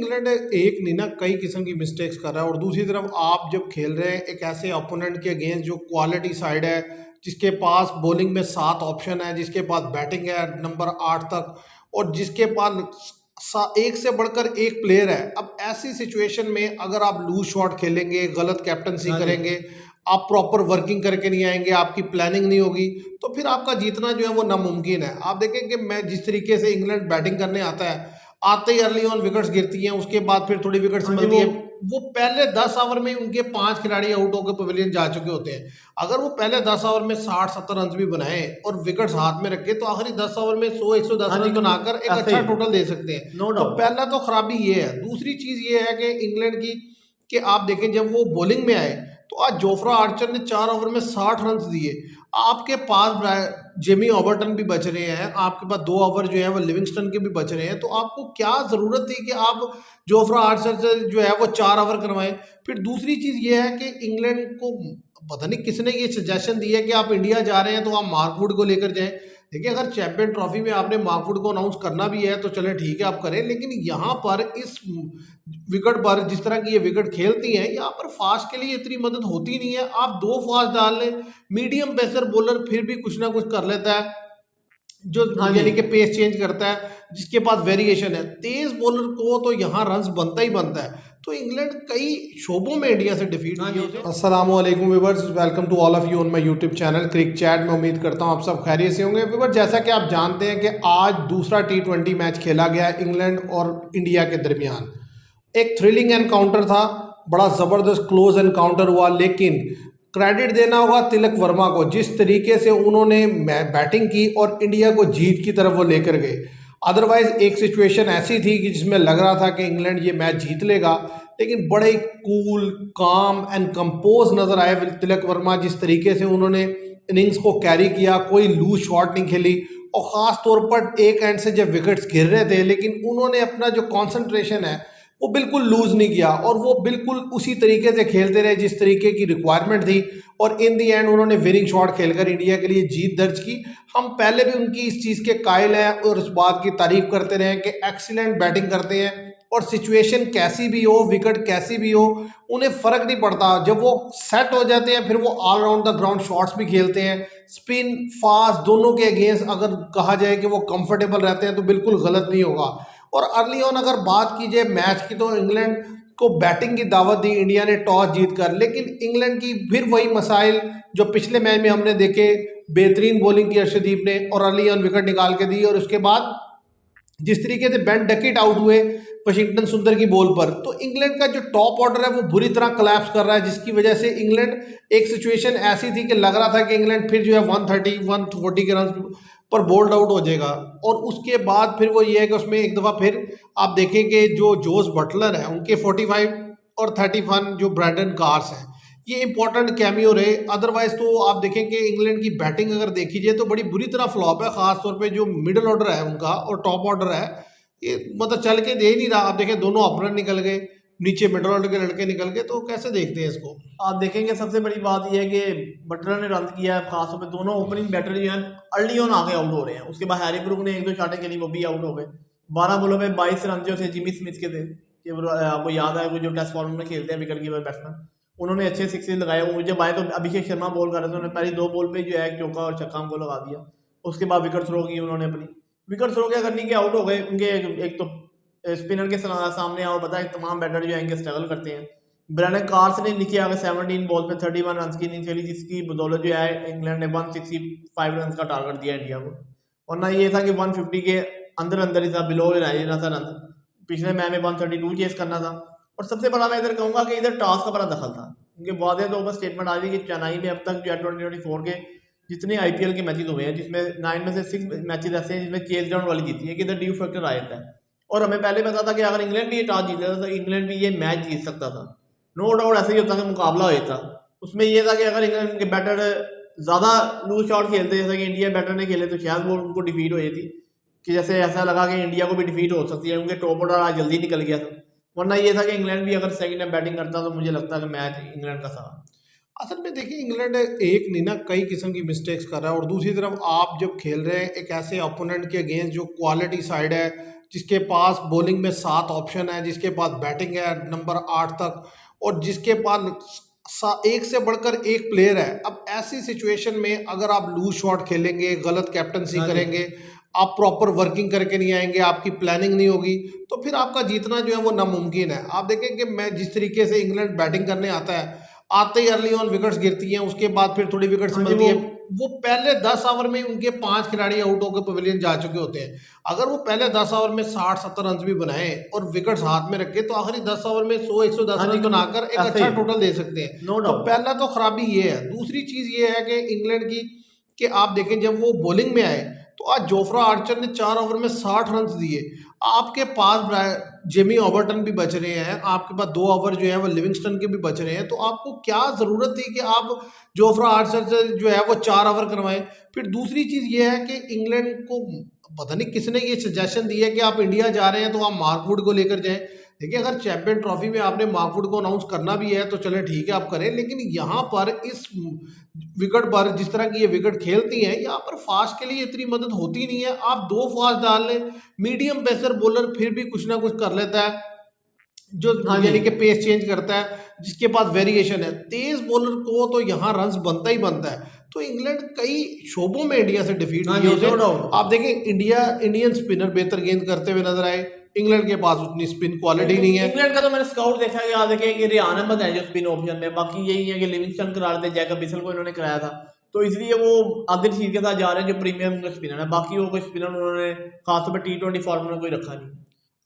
England एक नहीं ना कई किस्म की मिस्टेक्स कर रहा है, और दूसरी तरफ आप जब खेल रहे हैं एक ऐसे ओपोनेंट के अगेंस्ट जो क्वालिटी साइड है, जिसके पास बॉलिंग में 7 ऑप्शन है, जिसके पास बैटिंग है नंबर 8 तक, और जिसके पास एक से बढ़कर एक प्लेयर है। अब ऐसी सिचुएशन में अगर आप लूज शॉट खेलेंगे, गलत कैप्टनसी हाँ जी। करेंगे, आप प्रॉपर वर्किंग करके नहीं आएंगे, आपकी प्लानिंग नहीं होगी, तो फिर आपका जीतना जो है वो नामुमकिन है। आप देखें कि मैं जिस तरीके से इंग्लैंड बैटिंग करने आता है, आते ही अर्ली ऑन विकेट्स गिरती हैं, उसके बाद फिर थोड़ी विकेट्स हाँ जी। मिलती है। वो पहले 10 ओवर में उनके 5 खिलाड़ी आउट होकर पवेलियन जा चुके होते हैं। अगर वो पहले 10 ओवर में 60-70 रन भी बनाए और विकेट्स हाथ में रखे, तो आखिरी 10 ओवर में 100-110 हाँ जी, रन बनाकर एक ऐसे अच्छा ही टोटल दे सकते हैं। नो तो डाउट। पहला तो खराबी ये है। दूसरी चीज ये है कि इंग्लैंड की, कि आप देखें जब वो बॉलिंग में आए, तो आज जोफ्रा आर्चर ने 4 ओवर में 60 रन दिए। आपके पास जेमी ओबर्टन भी बच रहे हैं, आपके पास 2 ओवर जो है वो लिविंगस्टन के भी बच रहे हैं, तो आपको क्या जरूरत थी कि आप जोफ्रा आर्चर से जो है वो 4 ओवर करवाएं। फिर दूसरी चीज ये है कि इंग्लैंड को पता नहीं किसने ये सजेशन दी है कि आप इंडिया जा रहे हैं तो आप मार्कवुड को लेकर जाएं। देखिए, अगर चैंपियन ट्रॉफी में आपने मार्कवुड को अनाउंस करना भी है तो चले ठीक है, आप करें, लेकिन यहाँ पर इस विकेट पर जिस तरह की ये विकेट खेलती हैं, यहाँ पर फास्ट के लिए इतनी मदद होती नहीं है। आप 2 फास्ट डाल लें, मीडियम पेसर बॉलर फिर भी कुछ ना कुछ कर लेता है, जो हाँ जी। यानी कि पेस चेंज करता है, जिसके पास वेरिएशन है। तेज बॉलर को तो यहाँ रन्स बनता ही बनता है। तो इंग्लैंड कई शोबों में इंडिया से डिफीट हाँ हुई है जी। उसे। अस्सलाम वालेकुम viewers, welcome to all of you on my YouTube channel Cric Chat में। उम्मीद करता हूँ आप सब खैरियत से होंगे। व्यूअर्स, जैसा कि आप जानते हैं कि आज दूसरा T20 मैच खेला गया है इंग्लैंड और इंडिया के दरमियान। एक थ्रिलिंग एनकाउंटर था, बड़ा ज़बरदस्त क्लोज एनकाउंटर हुआ, लेकिन क्रेडिट देना होगा तिलक वर्मा को, जिस तरीके से उन्होंने बैटिंग की और इंडिया को जीत की तरफ वो लेकर गए। अदरवाइज एक सिचुएशन ऐसी थी कि जिसमें लग रहा था कि इंग्लैंड ये मैच जीत लेगा, लेकिन बड़े कूल काम एंड कंपोज नजर आए तिलक वर्मा। जिस तरीके से उन्होंने इनिंग्स को कैरी किया, कोई लूज शॉट नहीं खेली, और ख़ास तौर पर एक एंड से जब विकेट्स गिर रहे थे, लेकिन उन्होंने अपना जो कॉन्सेंट्रेशन है वो बिल्कुल लूज नहीं किया, और वो बिल्कुल उसी तरीके से खेलते रहे जिस तरीके की रिक्वायरमेंट थी, और इन दी एंड उन्होंने विनिंग शॉट खेलकर इंडिया के लिए जीत दर्ज की। हम पहले भी उनकी इस चीज़ के कायल हैं और इस बात की तारीफ करते रहे कि एक्सीलेंट बैटिंग करते हैं, और सिचुएशन कैसी भी हो, विकेट कैसी भी हो, उन्हें फ़र्क नहीं पड़ता। जब वो सेट हो जाते हैं फिर वो all round the ground shots भी खेलते हैं, स्पिन फास्ट दोनों के अगेंस्ट। अगर कहा जाए कि वो कंफर्टेबल रहते हैं तो बिल्कुल गलत नहीं होगा। और अर्ली ऑन अगर बात की जाए मैच की, तो इंग्लैंड को बैटिंग की दावत दी इंडिया ने टॉस जीतकर, लेकिन इंग्लैंड की फिर वही मसाइल जो पिछले मैच में हमने देखे। बेहतरीन बॉलिंग की अर्शदीप ने और अर्ली ऑन विकेट निकाल के दी, और उसके बाद जिस तरीके से बेन डकेट आउट हुए वशिंगटन सुंदर की बॉल पर, तो इंग्लैंड का जो टॉप ऑर्डर है वो बुरी तरह कोलैप्स कर रहा है, जिसकी वजह से इंग्लैंड, एक सिचुएशन ऐसी थी कि लग रहा था कि इंग्लैंड फिर जो है 130-140 के रन पर बोल्ड आउट हो जाएगा। और उसके बाद फिर वो ये है कि उसमें एक दफ़ा फिर आप देखें कि जो जोस बटलर है उनके 45 और 31 जो ब्रैंडन कार्स हैं, ये इंपॉर्टेंट कैमियो रहे। अदरवाइज तो आप देखें कि इंग्लैंड की बैटिंग अगर देखी जाए तो बड़ी बुरी तरह फ्लॉप है, खासतौर पे जो मिडिल ऑर्डर है उनका और टॉप ऑर्डर है, ये मतलब चल के दे ही नहीं रहा। आप देखें दोनों ओपनर निकल गए, नीचे मिडिल ऑर्डर के लड़के निकल गए, तो कैसे देखते हैं इसको? आप देखेंगे सबसे बड़ी बात यह है कि बटलर ने रन किया है, खासतौर पे दोनों ओपनिंग बैटर जो हैं अर्ली ऑन आगे आउट हो रहे हैं। उसके बाद हैरी ब्रूक ने एक दो शॉटें खेली, वो भी आउट हो गए। 12 बॉलों में 22 रन जो थे जिमी स्मिथ के थे, कि आपको याद है वो जो टेस्ट फॉर्मेट में खेलते हैं विकेट कीपर बैट्समैन, उन्होंने अच्छे सिक्सेस लगाए। वो जब आए तो अभिषेक शर्मा बॉल कर रहे थे, उन्होंने पहली 2 बॉल पे जो है एक चौका और छक्का उनको लगा दिया। उसके बाद विकेट थ्रो की उन्होंने अपनी, विकेट थ्रो क्या करनी के आउट हो गए उनके। एक तो स्पिनर के सामने आओ, पता है तमाम बैटर जो है इनके स्ट्रगल करते हैं। ब्रैंडन कार्स ने नीचे आकर 17 बॉल पे 31 रन की इनिंग्स खेली, जिसकी बदौलत जो है इंग्लैंड ने 165 रन का टारगेट दिया इंडिया को। वरना ये था कि 150 के अंदर अंदर ही था, बिलो रहना था रन। पिछले मैच में 132 चेस करना था। और सबसे बड़ा मैं इधर कहूँगा कि इधर टॉस का बड़ा दखल था, उनके वादे तो बस स्टेटमेंट आ रही कि चेन्नई में अब तक जो है 2024 के जितने IPL के मैचेस हुए हैं, जिसमें 9 में से 6 मैचेस ऐसे हैं जिसमें चेस ग्राउंड वाली जीती है, कि इधर ड्यू फैक्टर आ जाता है। और हमें पहले पता था कि अगर इंग्लैंड भी ये टॉस जीत लेता तो इंग्लैंड भी ये मैच जीत सकता था। नो डाउट ऐसे ही होता कि मुकाबला हो जाता। उसमें यह था कि अगर इंग्लैंड के बैटर ज़्यादा लूज शॉट खेलते जैसे कि इंडिया बैटर ने खेले, तो शायद वो उनको डिफीट हो जाती। कि जैसे ऐसा लगा कि इंडिया को भी डिफीट हो सकती है, उनके टॉप ऑर्डर आज जल्दी निकल गया था। वरना ये था कि इंग्लैंड भी अगर सेकंड टाइम बैटिंग करता तो मुझे लगता है कि मैच इंग्लैंड का था। असल में देखिए, इंग्लैंड एक नहीं ना कई किस्म की मिस्टेक्स कर रहा है, और दूसरी तरफ आप जब खेल रहे हैं एक ऐसे ओपोनेंट के अगेंस्ट जो क्वालिटी साइड है, जिसके पास बॉलिंग में 7 ऑप्शन है, जिसके पास बैटिंग है नंबर 8 तक, और जिसके पास एक से बढ़कर एक प्लेयर है। अब ऐसी सिचुएशन में अगर आप लूज शॉट खेलेंगे, गलत कैप्टनसी हाँ जी। करेंगे, आप प्रॉपर वर्किंग करके नहीं आएंगे, आपकी प्लानिंग नहीं होगी, तो फिर आपका जीतना जो है वो नामुमकिन है। आप देखें कि मैं जिस तरीके से इंग्लैंड बैटिंग करने आता है, आते ही अर्ली ऑन विकेट्स गिरती हैं, उसके बाद फिर थोड़ी विकेट्स हाँ जी, मिलती है। वो पहले 10 ओवर में उनके 5 खिलाड़ी आउट होकर पवेलियन जा चुके होते हैं। अगर वो पहले 10 ओवर में 60-70 रन भी बनाए और विकेट्स हाथ में रखे, तो आखिरी 10 ओवर में 100-110 हाँ जी, रन बनाकर एक ऐसे अच्छा ही टोटल दे सकते हैं। नो तो डाउट। पहला तो खराबी ये है। दूसरी चीज ये है कि इंग्लैंड की, कि आप देखें जब वो बॉलिंग में आए, तो आज जोफ्रा आर्चर ने 4 ओवर में 60 रन दिए। आपके पास जेमी ओबर्टन भी बच रहे हैं, आपके पास 2 ओवर जो है वो लिविंगस्टन के भी बच रहे हैं, तो आपको क्या जरूरत थी कि आप जोफ्रा आर्चर से जो है वो 4 ओवर करवाएं। फिर दूसरी चीज ये है कि इंग्लैंड को पता नहीं किसने ये सजेशन दिया कि आप इंडिया जा रहे हैं तो आप मार्कवुड को लेकर जाएं। देखिए, अगर चैंपियन ट्रॉफी में आपने मार्कवुड को अनाउंस करना भी है तो चले ठीक है, आप करें, लेकिन यहाँ पर इस विकेट पर जिस तरह की ये विकेट खेलती हैं, यहाँ पर फास्ट के लिए इतनी मदद होती नहीं है। आप 2 फास्ट डाल लें, मीडियम पेसर बॉलर फिर भी कुछ ना कुछ कर लेता है, जो हाँ जी, यानी कि पेस चेंज करता है, जिसके पास वेरिएशन है। तेज बॉलर को तो यहाँ रन्स बनता ही बनता है। तो इंग्लैंड कई शोबों में इंडिया से डिफीट हाँ हुई है जी, उसे। No doubt. आप देखें, इंडियन स्पिनर बेहतर गेंद करते हुए नजर आए, इंग्लैंड के पास उतनी स्पिन क्वालिटी नहीं है। इंग्लैंड का तो मैंने स्काउट देखा है कि आप देखें कि रियान अहमद है जो स्पिन ऑप्शन में, बाकी यही है कि लिविंगस्टन करा रहे थे, जैकब बिसल को इन्होंने कराया था, तो इसलिए वो आदिल रशीद के साथ जा रहे हैं जो प्रीमियम स्पिनर है। बाकी वो कोई स्पिनर उन्होंने खासतौर पर T20 फॉर्मेट में कोई रखा नहीं।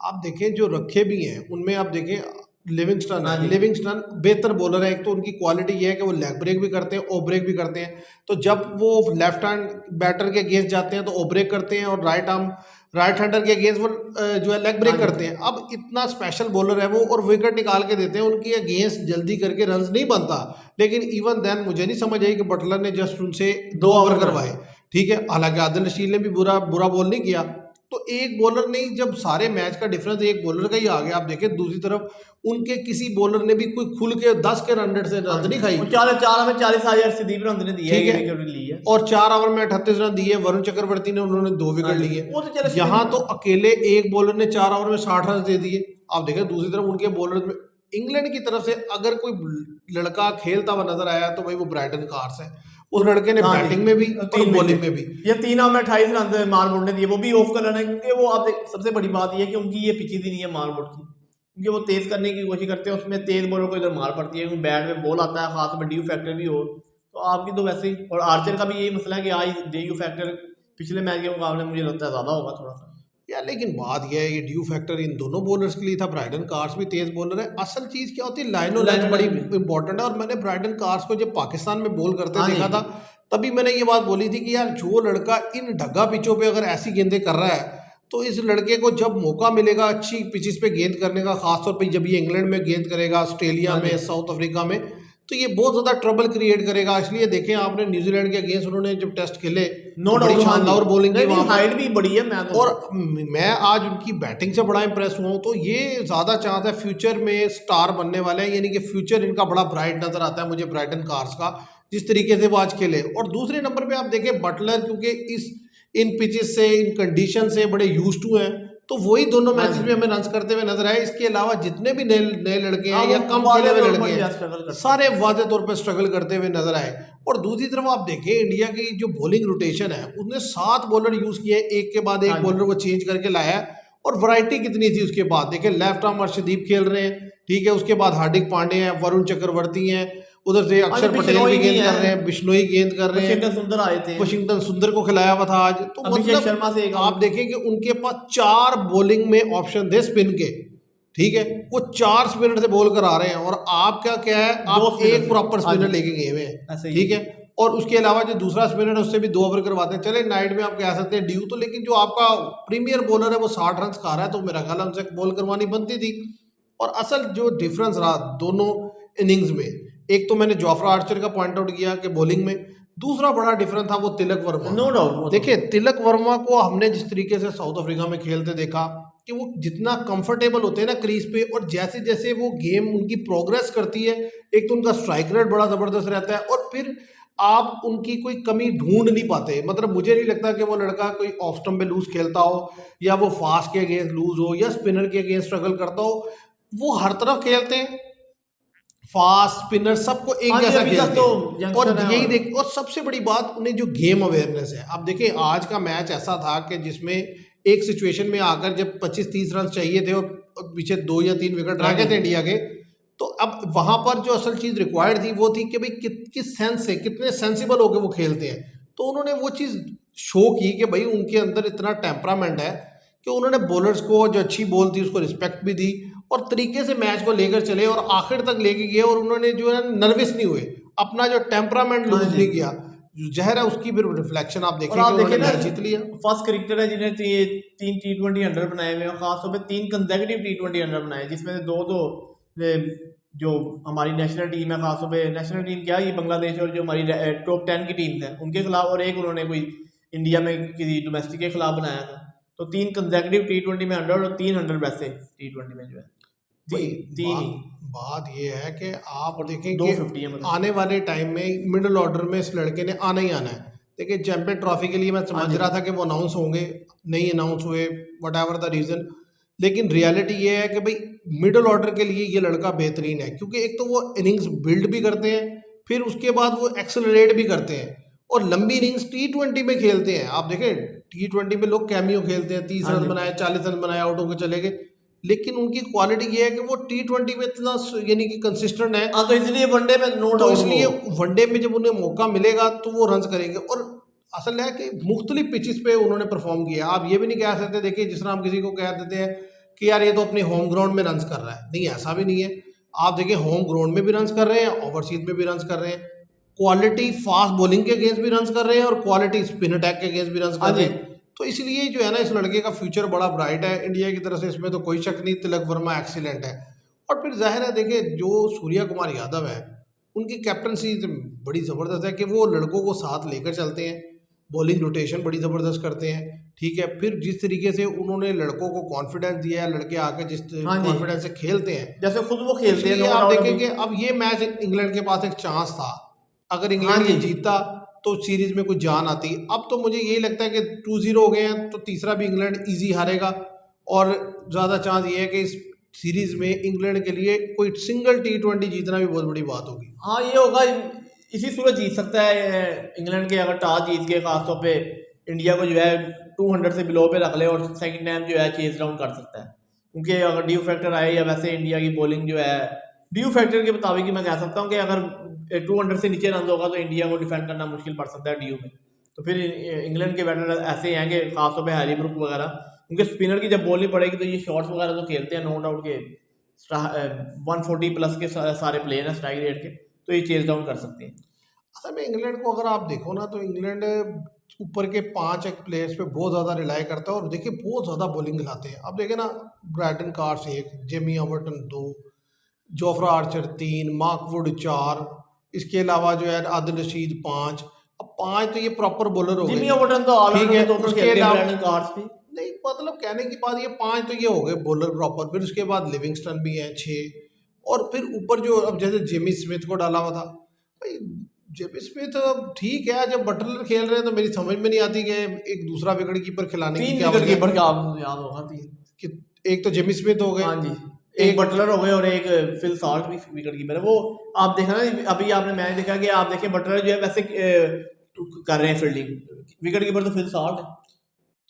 आप देखें जो रखे भी हैं उनमें आप देखें लिविंगस्टन हाँ है। जी, लिविंगस्टन बेहतर बॉलर है। एक तो उनकी क्वालिटी ये है कि वो लेग ब्रेक भी करते हैं, ऑफ ब्रेक भी करते हैं। तो जब वो लेफ्ट हैंड बैटर के अगेंस्ट जाते हैं तो ऑफ ब्रेक करते हैं, और राइट हैंडर के अगेंस्ट वो जो है लेग ब्रेक हाँ जी, करते हैं। अब इतना स्पेशल बॉलर है वो, और विकेट निकाल के देते हैं, उनके अगेंस्ट जल्दी करके रन नहीं बनता। लेकिन इवन देन मुझे नहीं समझ आई कि बटलर ने जस्ट उनसे 2 ओवर करवाए। ठीक है, हालांकि आदिल रशीद ने भी बुरा बॉल नहीं किया। तो एक बॉलर नहीं, जब सारे मैच का डिफरेंस एक बॉलर का ही आ गया। आप देखें दूसरी तरफ उनके किसी बॉलर ने भी कोई खुल के 10 के रन से रन नहीं खाई। 4 में 40 हजार सिद्दीप रन ने दिए ठीक है, है, विकेट ली है। और 4 ओवर में 38 रन दिए। वरुण चक्रवर्ती ने, उन्होंने 2 हाँ विकेट जी, लिए। वो तो चलो यहाँ स्पिन। तो अकेले एक बॉलर ने 4 ओवर में 60 रन दे दिए। आप देखें दूसरी तरफ उनके बॉलर में, इंग्लैंड की तरफ से अगर कोई लड़का खेलता हुआ नजर आया तो भाई वो ब्राइटन कार्स है। उस लड़के ने हाँ जी, बैटिंग में भी और 3 बॉलिंग में विकेट, भी। ये 3 ओवर में 28 रन मार्कवुड ने दिए, वो भी ऑफ कर रहे हैं, क्योंकि वो आप सबसे बड़ी बात ये है कि उनकी ये पिचेज ही नहीं है मार्कवुड की, क्योंकि वो तेज करने की कोशिश करते हैं, उसमें तेज बॉलर को इधर मार पड़ती है, क्योंकि बैट में बॉल आता है, खास में ड्यू फैक्टर भी हो, तो आपकी तो वैसे ही। और आर्चर का भी यही मसला है कि आज ड्यू फैक्टर पिछले मैच के मुकाबले में मुझे लगता है ज़्यादा होगा थोड़ा सा। यार लेकिन बात यह है, ये ड्यू फैक्टर इन दोनों बॉलर्स के लिए था। ब्राइडन कार्स भी तेज बॉलर है। असल चीज क्या होती है, लाइनो लाइन बड़ी इंपॉर्टेंट है। और मैंने ब्राइडन कार्स को जब पाकिस्तान में बॉल करते हाँ देखा जी, था, तभी मैंने ये बात बोली थी कि यार जो लड़का इन ढगा पिचों पे अगर ऐसी गेंदें कर रहा है, तो इस लड़के को जब मौका मिलेगा अच्छी पिचेस पे गेंद करने का, खासतौर पर जब ये इंग्लैंड में गेंद करेगा, ऑस्ट्रेलिया हाँ में, जी, साउथ अफ्रीका में, तो ये बहुत ज्यादा ट्रबल क्रिएट करेगा। इसलिए देखें आपने न्यूजीलैंड के अगेंस्ट उन्होंने जब टेस्ट खेले नो तो बड़ी डाउट। हाँ जी, शानदार बॉलिंग की नहीं वहां पर। हाइट भी बड़ी है, मैं तो और मैं आज उनकी बैटिंग से बड़ा इंप्रेस हुआ हूँ। तो ये ज़्यादा चांस है फ्यूचर में स्टार बनने वाले हैं, यानी कि फ्यूचर इनका बड़ा ब्राइट नज़र आता है मुझे ब्राइटन कार्स का, जिस तरीके से वो आज खेले। और दूसरे नंबर पे आप देखें बटलर, क्योंकि इन पिचेस से, इन कंडीशन से बड़े यूज टू हैं, तो वही दोनों हाँ मैचेस जी, में हमें रन करते हुए नजर आए। इसके अलावा जितने भी नए नए लड़के हाँ हैं वो या कम वादे खेले हुए तौर लड़के पर हैं, स्ट्रगल करते हैं। सारे वादे तौर पर स्ट्रगल करते हुए नजर आए। और दूसरी तरफ आप देखें इंडिया की जो बॉलिंग रोटेशन है, उसने 7 बॉलर यूज किए, एक के बाद हाँ एक जी, बॉलर को चेंज करके लाया है। और वैरायटी कितनी थी उसके बाद देखें, लेफ्ट आर्म अर्शदीप खेल रहे हैं, ठीक है, उसके बाद हार्दिक पांडे हैं, वरुण चक्रवर्ती हैं, उधर से हाँ जी, अक्षर पटेल भी बिश्नोई भी गेंद कर रहे है, हैं, बिश्नोई गेंद कर रहे हैं, वशिंगटन सुंदर आए थे, वशिंगटन सुंदर को खिलाया हुआ था आज। तो अभिषेक मतलब शर्मा से एक आप आउट। देखें कि उनके पास 4 बॉलिंग में ऑप्शन थे स्पिन के, ठीक है, वो 4 स्पिनर से बॉल करा रहे हैं। और आपका क्या है, दो आप स्पिनर एक से, प्रॉपर हाँ स्पिनर जी, लेके गए हुए हैं, ऐसे ही। ठीक है। और उसके अलावा जो दूसरा स्पिनर है उससे भी 2 ओवर करवाते हैं। चले नाइट में आप कह सकते हैं ड्यू, तो लेकिन जो आपका प्रीमियर बॉलर है वो 60 रन खा रहा है, तो मेरा ख्याल है उनसे बॉल करवानी बनती थी। और असल जो डिफरेंस रहा दोनों इनिंग्स में, एक तो मैंने जोफ्रा आर्चर का पॉइंट आउट किया कि बॉलिंग में, दूसरा बड़ा डिफरेंस था वो तिलक वर्मा। No doubt. देखिए तिलक वर्मा को हमने जिस तरीके से साउथ अफ्रीका में खेलते देखा कि वो जितना कंफर्टेबल होते हैं ना क्रीज पे, और जैसे जैसे वो गेम उनकी प्रोग्रेस करती है, एक तो उनका स्ट्राइक रेट बड़ा जबरदस्त रहता है, और फिर आप उनकी कोई कमी ढूंढ नहीं पाते। मतलब मुझे नहीं लगता कि वो लड़का कोई ऑफ स्टंप पे लूज खेलता हो, या वो फास्ट के अगेंस्ट लूज हो, या स्पिनर के अगेंस्ट स्ट्रगल करता हो। वो हर तरफ खेलते हैं, फास्ट स्पिनर सबको एक हाँ जी, जैसा अभी तक खेलते तो हैं। और यंगस्टर है। यही और देख, और सबसे बड़ी बात उन्हें जो गेम अवेयरनेस है। आप देखिए आज का मैच ऐसा था कि जिसमें एक सिचुएशन में आकर जब 25-30 रन चाहिए थे और पीछे 2 या 3 विकेट रह हाँ गए जी, थे इंडिया के, तो अब वहां पर जो असल चीज रिक्वायर्ड थी वो थी कि भाई किस सेंस से, कितने सेंसिबल होकर वो खेलते हैं। तो उन्होंने वो चीज शो की कि भाई उनके अंदर इतना टेम्परामेंट है कि उन्होंने बॉलर्स को जो अच्छी बॉल थी उसको रिस्पेक्ट भी दी, और तरीके से मैच को लेकर चले और आखिर तक लेके गए। और उन्होंने जो है नर्वस नहीं हुए, अपना जो टेम्परामेंट हाँ लूज जी। नहीं किया। जो जहर है उसकी भी रिफ्लेक्शन आप और देखें कि आप उन्होंने देखिए ना, मैच जीत लिया। फर्स्ट क्रिकेटर है जिन्हें 3 T20 100 बनाए हुए हैं, खासतौर पे 3 कंसेक्यूटिव T20 100 बनाए, जिसमें से 2 तो जो हमारी नेशनल टीम है, खासतौर पे नेशनल टीम क्या, ये बांग्लादेश और जो हमारी टॉप 10 की टीम है उनके खिलाफ, और एक उन्होंने कोई इंडिया में किसी डोमेस्टिक के खिलाफ बनाया था। तो 3 कंसेक्यूटिव T20 में 100 और 3 100 वैसे T20 में जो है भाई तीन ही, बात ये है कि आप और देखें कि 250 है मतलब। आने वाले टाइम में मिडिल ऑर्डर में इस लड़के ने आना ही आना है। देखिए चैंपियन ट्रॉफी के लिए मैं हाँ समझ जी, रहा था कि वो अनाउंस होंगे, नहीं अनाउंस हुए, वट एवर द रीज़न। लेकिन रियलिटी ये है कि भाई मिडिल ऑर्डर के लिए ये लड़का बेहतरीन है, क्योंकि एक तो वो इनिंग्स बिल्ड भी करते हैं, फिर उसके बाद वो एक्सेलरेट भी करते हैं, और लंबी इनिंग्स T20 में खेलते हैं। आप देखें T20 में लोग कैमियो खेलते हैं, 30 हाँ रन जी। बनाए, 40 रन बनाए, आउट होकर चले गए। लेकिन उनकी क्वालिटी ये है कि वो T20 में इतना यानी कि कंसिस्टेंट है। हाँ, तो इसलिए वनडे में नो तो डाउट वो। इसलिए वनडे में जब उन्हें मौका मिलेगा तो वो रन्स करेंगे। और असल है कि मुख्तलिफ पिचेस पे उन्होंने परफॉर्म किया। आप ये भी नहीं कह सकते, देखिए जिस तरह हम किसी को कह देते हैं कि यार ये तो अपने होम ग्राउंड में रन्स कर रहा है, नहीं ऐसा भी नहीं है। आप देखिए होम ग्राउंड में भी रन्स कर रहे हैं, ओवरसीज में भी रन्स कर रहे हैं, क्वालिटी फास्ट बॉलिंग के अगेंस्ट भी रन्स कर रहे हैं, और क्वालिटी स्पिन अटैक के अगेंस्ट भी रन्स हाँ कर रहे जी, हैं। तो इसलिए जो है ना, इस लड़के का फ्यूचर बड़ा ब्राइट है इंडिया की तरफ से, इसमें तो कोई शक नहीं। तिलक वर्मा एक्सीलेंट है। और फिर जाहिर है देखिए जो सूर्या कुमार यादव है, उनकी कैप्टनसी बड़ी ज़बरदस्त है कि वो लड़कों को साथ लेकर चलते हैं, बॉलिंग रोटेशन बड़ी ज़बरदस्त करते हैं। ठीक है, फिर जिस तरीके से उन्होंने लड़कों को कॉन्फिडेंस दिया है, लड़के आके जिस हाँ जी, कॉन्फिडेंस से खेलते हैं, जैसे खुद वो तो खेलते हैं, इसलिए नो आप डाउट। देखें अभी कि अब ये मैच इंग्लैंड के पास एक चांस था। अगर हाँ इंग्लैंड ये जी, जीतता तो सीरीज में कुछ जान आती। अब तो मुझे यही लगता है कि 2-0 हो गए हैं, तो तीसरा भी इंग्लैंड इजी हारेगा। और ज़्यादा चांस ये है कि इस सीरीज में इंग्लैंड के लिए कोई सिंगल T20 जीतना भी बहुत बड़ी बात होगी। हाँ ये होगा। इसी सूरत जीत सकता है इंग्लैंड के, अगर टॉस जीत के खासतौर पे इंडिया को जो है 200 से बिलो पे रख ले और सेकंड टाइम जो है चेज डाउन कर सकता है। क्योंकि अगर ड्यू फैक्टर आए, या वैसे इंडिया की बॉलिंग जो है ड्यू फैक्टर के मुताबिक ही मैं कह सकता हूँ कि अगर 200 से नीचे रन होगा तो इंडिया को डिफेंड करना मुश्किल पड़ सकता है ड्यू में। तो फिर इंग्लैंड के बैटर ऐसे हैं कि खासतौर पे हैरी ब्रूक वगैरह, उनके स्पिनर की जब बॉल नहीं पड़ेगी तो ये शॉट्स वगैरह तो खेलते हैं, नो डाउट के 140 प्लस के सारे प्लेयर हैं स्ट्राइक रेट के, तो ये चेज डाउन कर सकते हैं। असल में इंग्लैंड को अगर आप देखो ना, तो इंग्लैंड ऊपर के 5 एक प्लेयर्स पे बहुत ज़्यादा रिलाई करता है, और देखिए बहुत ज़्यादा बॉलिंग खिलाते हैं। अब देखे ना, Brydon Carse 1, Jamie Overton 2, Jofra Archer 3, Mark Wood 4, इसके अलावा जो है आदिल रशीद 5। अब 5 तो ये प्रॉपर बॉलर हो गए। जिमी ओवर्टन तो ठीक ऑलराउंडर है, के तौर पर उसके खेलते हैं, अलावा ब्रैंडन कार्स भी। नहीं, मतलब कहने की बात ये 5 तो ये हो गए बॉलर प्रॉपर। फिर उसके बाद लिविंगस्टन भी है 6, और फिर ऊपर जो अब जैसे जेमी स्मिथ को डाला हुआ था भाई। जेमी स्मिथ अब ठीक है, जब बटलर खेल रहे हैं तो मेरी समझ में नहीं आती कि एक दूसरा विकेट कीपर खिलाने की 3 क्या विकेट वजह कीपर है। का आपको याद होगा, 3। कि एक तो जेमी स्मिथ हो गए, हाँ जी, एक एक बटलर हो गए और एक फिल सॉल्ट भी विकेट कीपर है वो। आप देखा ना, अभी आपने मैच देखा कि आप देखें बटलर जो है वैसे कर रहे हैं फील्डिंग, विकेट कीपर तो फिल सॉल्ट है।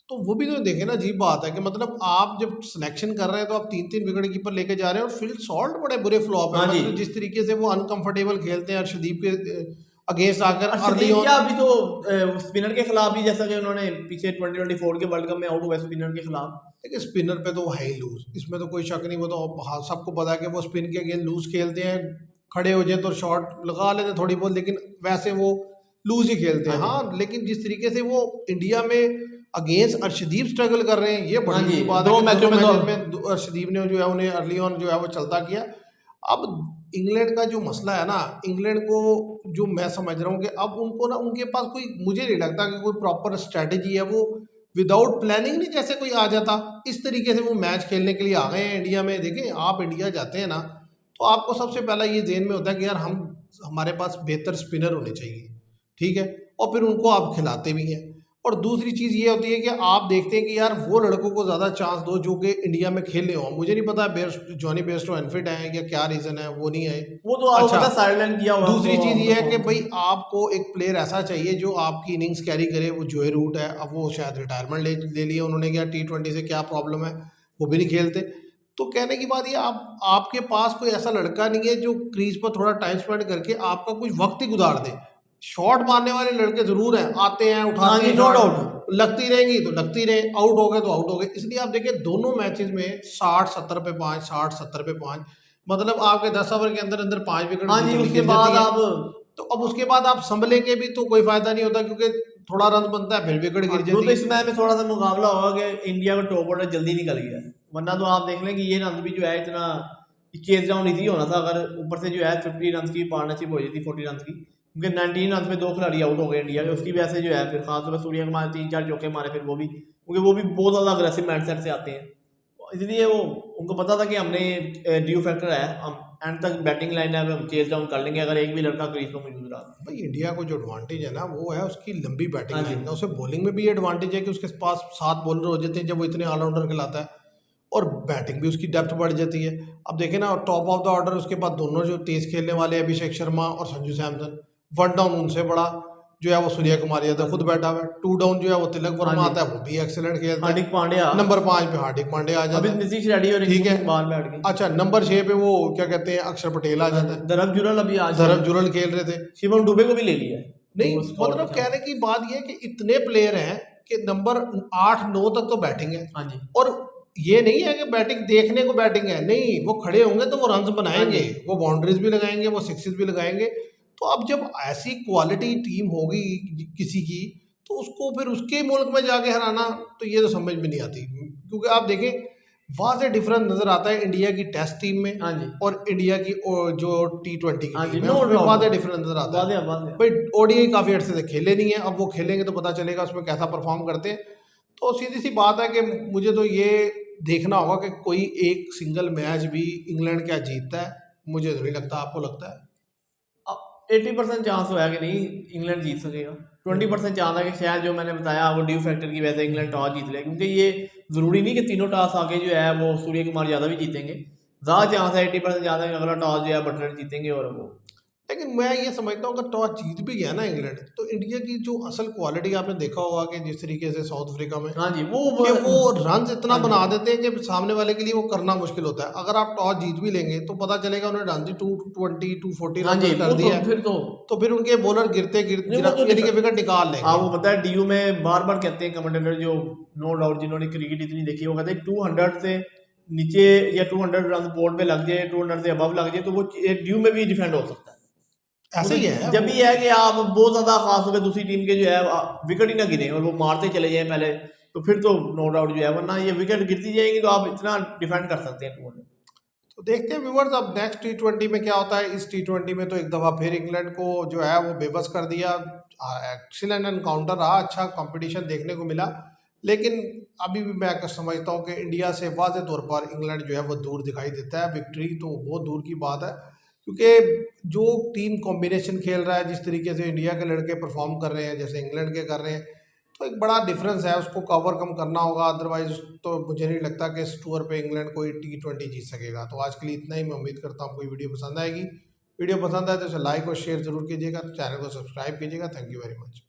तो वो भी तो देखे ना, अजीब बात है कि मतलब आप जब सिलेक्शन कर रहे हैं तो आप 3-3 विकेट कीपर लेके जा रहे हैं, और फिल सॉल्ट बड़े बुरे फ्लॉप है। हाँ जी, मतलब जिस तरीके से वो अनकंफर्टेबल खेलते हैं अर्शदीप के अगेंस्ट आकर अर्ली अर्शदीप ऑन। क्या अभी तो स्पिनर के खिलाफ भी, जैसा कि उन्होंने पीछे 2024 के वर्ल्ड कप में आउट हुए स्पिनर के खिलाफ। देखिए स्पिनर पे तो वो है ही लूज, इसमें तो कोई शक नहीं। वो तो हाँ, सबको पता है कि वो स्पिन के अगेंस्ट लूज खेलते हैं। खड़े हो जाए तो शॉट लगा लेते हैं थोड़ी बहुत, लेकिन वैसे वो लूज ही खेलते हैं। हाँ जी, हाँ, लेकिन जिस तरीके से वो इंडिया में अगेंस्ट अर्शदीप स्ट्रगल कर रहे हैं, ये हाँ बड़ी जी, बात है 2 कि मैचों दोनों में तो। मैचेस में अर्शदीप ने जो है उन्हें अर्ली ऑन जो है वो चलता किया। अब इंग्लैंड का जो मसला है ना, इंग्लैंड को जो मैं समझ रहा हूँ कि अब उनको ना, उनके पास कोई, मुझे नहीं लगता कि कोई प्रॉपर स्ट्रैटेजी है। वो विदाउट प्लानिंग नहीं जैसे कोई आ जाता, इस तरीके से वो मैच खेलने के लिए आ गए हैं इंडिया में। देखें आप इंडिया जाते हैं ना, तो आपको सबसे पहला ये ज़हन में होता है कि यार हमारे पास बेहतर स्पिनर होने चाहिए। ठीक है, और फिर उनको आप खिलाते भी हैं। और दूसरी चीज़ ये होती है कि आप देखते हैं कि यार वो लड़कों को ज़्यादा चांस दो जो कि इंडिया में खेल रहे हो। मुझे नहीं पता जॉनी बेयरस्टो अनफिट है या क्या रीज़न है, वो नहीं आए। वो तो आपको अच्छा, पता साइडलाइन किया हुआ दूसरी उनको चीज़ आउट ये ऑफ है कि फॉर्म। भाई आपको एक प्लेयर ऐसा चाहिए जो आपकी इनिंग्स कैरी करे। वो जोए रूट है, अब वो शायद रिटायरमेंट ले लिया उन्होंने, क्या T20 से क्या प्रॉब्लम है, वो भी नहीं खेलते। तो कहने की बात ये, आपके पास कोई ऐसा लड़का नहीं है जो क्रीज पर थोड़ा टाइम स्पेंड करके आपका कुछ वक्त ही गुजार दे। शॉट मारने वाले लड़के जरूर हैं, आते हैं हाँ उठाते जी, हैं नो शॉट, डाउट। लगती रहेंगी तो लगती रहे, आउट हो गए तो आउट हो गए। इसलिए आप देखिए दोनों मैचेस में 60-70 पे 5, 60-70 पे 5, मतलब आपके 10 ओवर के अंदर अंदर 5 विकेट हाँ जी, गिर उसके गिर बाद जाती है। आप तो अब उसके बाद आप संभलेंगे भी तो कोई फायदा नहीं होता, क्योंकि थोड़ा रन बनता है फिर विकेट हाँ, गिर जो जाती तो है। इस मैच में थोड़ा सा मुकाबला होगा कि इंडिया का टॉप ऑर्डर जल्दी निकल गया है, वरना तो आप देख लें कि ये रन भी जो है इतना चेज डाउन इजी होना था अगर ऊपर से जो है 50 रन की पार्टनरशिप हो जाती 40 रन की, क्योंकि 19 रन में 2 खिलाड़ी आउट हो गए इंडिया के। उसकी वजह से जो है फिर खासतौर पर सूर्या कुमार 3-4 चौके मारे, फिर वो भी क्योंकि वो भी बहुत ज़्यादा अग्रेसिव माइंडसेट से आते हैं, इसलिए वो उनको पता था कि हमने ड्यू फैक्टर है, हम एंड तक बैटिंग लाइन है, हम चेज डाउन कर लेंगे अगर एक भी लड़का क्रीज पर मौजूद रहा। भाई इंडिया को जो एडवांटेज है ना वो है उसकी लंबी बैटिंग हाँ जी, लाइन का। उसे बॉलिंग में भी ये एडवांटेज है कि उसके पास 7 बॉलर हो जाते हैं जब वो इतने ऑलराउंडर खिलाता है, और बैटिंग भी उसकी डेप्थ बढ़ जाती है। अब देखें ना, टॉप ऑफ द ऑर्डर उसके बाद दोनों जो तेज खेलने वाले हैं, अभिषेक शर्मा और संजू सैमसन, वन डाउन उनसे बड़ा जो है वो सूर्य कुमार हाँ यादव खुद जी, बैठा हुआ है, टू डाउन जो है वो तिलक हाँ वर्मा जी, आता है, वो भी एक्सेलेंट खेलता हार्दिक है। पांड्या, नंबर 5 पे हार्दिक पांड्या आ अभी जाता है, नीतीश रेड्डी और ठीक रिंकू है। सिंह बाहर बैठ गए। अच्छा, नंबर 6 पे वो क्या कहते हैं अक्षर पटेल आ हाँ जाता जी, है, धर्म जुरल अभी आज धर्म खेला, जुरल खेल रहे थे। शिवम दुबे को भी ले लिया है नहीं, वो स्कॉट मतलब के कहने साथ। की बात ये है कि इतने प्लेयर हैं कि नंबर 8-9 तक तो बैटिंग है। हाँ जी, और ये नहीं है कि बैटिंग देखने को बैटिंग है, नहीं, वो खड़े होंगे तो वो रन्स हाँ बनाएंगे, जी, वो बाउंड्रीज भी लगाएंगे, वो सिक्सेस भी लगाएंगे। तो अब जब ऐसी क्वालिटी टीम होगी किसी की, तो उसको फिर उसके मुल्क में जाके हराना, तो ये तो समझ में नहीं आती। क्योंकि आप देखें वहां से डिफरेंस नजर आता है इंडिया की टेस्ट टीम में हाँ जी, और इंडिया की जो T20 की हाँ जी, टीम है नो उसमें डाउट, वादे डिफरेंस नजर आता है। वादे वादे। भाई ओडीआई काफी अर्से से खेले नहीं है, अब वो खेलेंगे तो पता चलेगा उसमें कैसा परफॉर्म करते हैं। तो सीधी सी बात है कि मुझे तो ये देखना होगा कि कोई एक सिंगल मैच भी इंग्लैंड क्या जीतता है। मुझे तो नहीं लगता, आपको लगता है? 80% चांस होया कि नहीं इंग्लैंड जीत सकेगा, 20% चांस है कि शायद जो मैंने बताया वो ड्यू फैक्टर की वजह से इंग्लैंड टॉस जीत ले, क्योंकि ये जरूरी नहीं कि तीनों टॉस आके जो है वो सूर्य कुमार यादव ही जीतेंगे। ज़्यादा चांस है, 80% चांस है कि अगला टॉस जो है बटलर जीतेंगे और वो। लेकिन मैं ये समझता हूँ अगर टॉस जीत भी गया ना इंग्लैंड, तो इंडिया की जो असल क्वालिटी आपने देखा होगा कि जिस तरीके से साउथ अफ्रीका में हाँ जी, कि वो रन इतना हाँ जी, बना देते हैं कि सामने वाले के लिए वो करना मुश्किल होता है। अगर आप टॉस जीत भी लेंगे तो पता चलेगा उन्होंने रन 220 240 हाँ रन जी, कर वो दिया तो है, फिर तो तो फिर उनके बॉलर गिरते नहीं, वो तो यानी कि विकेट निकाल लेंगे। आपको पता है डीयू में बार बार कहते हैं कमेंटेटर जो नो डाउट जिन्होंने क्रिकेट इतनी देखी, वो कहते हैं 200 से नीचे या 200 रन बोर्ड पे लग जाए, 200 से अबव लग जाए तो वो ड्यू में भी डिफेंड हो सकता है। ऐसे ही क्योंकि है जब वो। भी है कि आप बहुत ज्यादा खास होकर दूसरी टीम के जो है विकेट ही ना गिरे और वो मारते चले जाए पहले, तो फिर तो नो डाउट जो है, वरना ये विकेट गिरती जाएंगी तो आप इतना डिफेंड कर सकते हैं 200। तो देखते हैं व्यूवर्स अब नेक्स्ट T20 में क्या होता है। इस T20 में तो एक दफ़ा फिर इंग्लैंड को जो है वो बेबस कर दिया। एक्सीलेंट एनकाउंटर रहा, अच्छा कंपटीशन देखने को मिला, लेकिन अभी भी मैं समझता हूँ कि इंडिया से वाज़े तौर पर इंग्लैंड जो है वो दूर दिखाई देता है। विक्ट्री तो बहुत दूर की बात है, क्योंकि जो टीम कॉम्बिनेशन खेल रहा है, जिस तरीके से इंडिया के लड़के परफॉर्म कर रहे हैं जैसे इंग्लैंड के कर रहे हैं, तो एक बड़ा डिफरेंस है, उसको कवर कम करना होगा। अदरवाइज तो मुझे नहीं लगता कि इस टूर पे इंग्लैंड कोई T20 जीत सकेगा। तो आज के लिए इतना ही, मैं उम्मीद करता हूँ आपको ये वीडियो पसंद आएगी। वीडियो पसंद आए तो इसे लाइक और शेयर जरूर कीजिएगा, चैनल को सब्सक्राइब कीजिएगा। Thank you very much.